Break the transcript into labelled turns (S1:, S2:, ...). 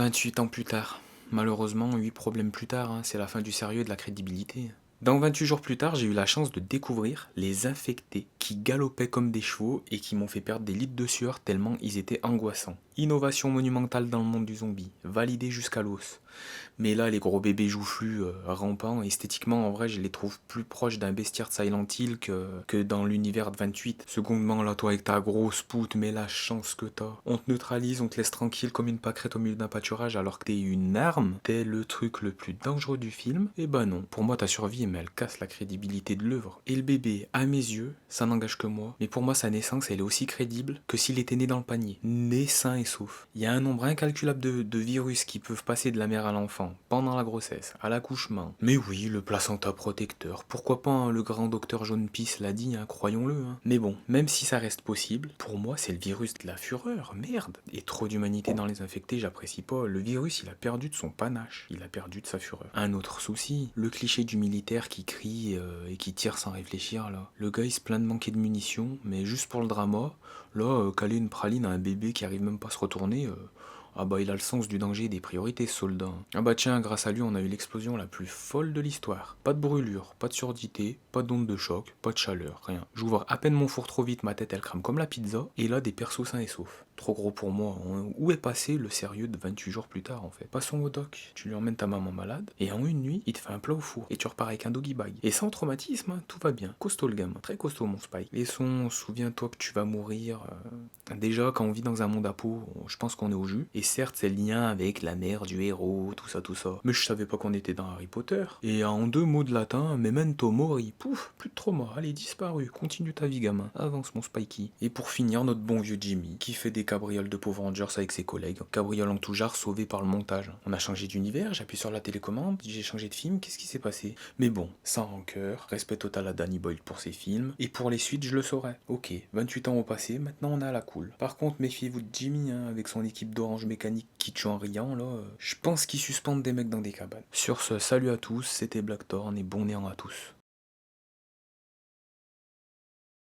S1: 28 ans plus tard. Malheureusement, 8 problèmes plus tard, hein, c'est la fin du sérieux et de la crédibilité. Dans 28 jours plus tard, j'ai eu la chance de découvrir les infectés qui galopaient comme des chevaux et qui m'ont fait perdre des litres de sueur tellement ils étaient angoissants. Innovation monumentale dans le monde du zombie, validée jusqu'à l'os. Mais là, les gros bébés joufflus, rampants, esthétiquement, en vrai, je les trouve plus proches d'un bestiaire de Silent Hill que dans l'univers de 28. Secondement, là, toi, avec ta grosse poutre, mais la chance que t'as. On te neutralise, on te laisse tranquille comme une pâquerette au milieu d'un pâturage alors que t'es une arme. T'es le truc le plus dangereux du film. Et bah non. Pour moi, ta survie, mais elle casse la crédibilité de l'œuvre. Et le bébé, à mes yeux, ça n'engage que moi. Mais pour moi, sa naissance, elle est aussi crédible que s'il était né dans le panier. Né sain et sauf. Il y a un nombre incalculable de virus qui peuvent passer de la mère à l'enfant, pendant la grossesse, à l'accouchement. Mais oui, le placenta protecteur, pourquoi pas, hein, le grand docteur Jaune Pisse l'a dit, hein, croyons-le. Hein. Mais bon, même si ça reste possible, pour moi c'est le virus de la fureur, merde. Et trop d'humanité dans les infectés, j'apprécie pas. Le virus, il a perdu de son panache, il a perdu de sa fureur. Un autre souci, le cliché du militaire qui crie et qui tire sans réfléchir là. Le gars il se plaint de manquer de munitions, mais juste pour le drama, là, caler une praline à un bébé qui arrive même pas à se retourner, ah bah il a le sens du danger et des priorités ce soldat. Ah bah tiens, grâce à lui on a eu l'explosion la plus folle de l'histoire. Pas de brûlure, pas de surdité, pas d'onde de choc, pas de chaleur, rien. J'ouvre à peine mon four trop vite, ma tête elle crame comme la pizza, et là des persos sains et saufs. Trop gros pour moi, hein. Où est passé le sérieux de 28 jours plus tard en fait? Passons au doc, tu lui emmènes ta maman malade, et en une nuit, il te fait un plat au four, et tu repars avec un doggy bag. Et sans traumatisme, hein, tout va bien. Costaud le gamin, très costaud mon Spike. Les sons, souviens-toi que tu vas mourir. Déjà, quand on vit dans un monde à peau, je pense qu'on est au jus. Et certes, c'est le lien avec la mère du héros, tout ça, tout ça. Mais je savais pas qu'on était dans Harry Potter. Et en deux mots de latin, memento mori. Pouf, plus de trauma. Allez, disparu. Continue ta vie, gamin. Avance, mon Spikey. Et pour finir, notre bon vieux Jimmy, qui fait des cabrioles de pauvres Rangers avec ses collègues. Cabrioles en tout genre, sauvées par le montage. On a changé d'univers, j'appuie sur la télécommande, j'ai changé de film, qu'est-ce qui s'est passé? Mais bon, sans rancœur, respect total à Danny Boyle pour ses films. Et pour les suites, je le saurai. Ok, 28 ans au passé, maintenant on est à la cool. Par contre, méfiez-vous de Jimmy, hein, avec son équipe d'orange mécanique qui tue en riant, là. Je pense qu'il suspendent des mecs dans des cabanes. Sur ce, salut à tous, c'était Blackthorn et bon néant à tous.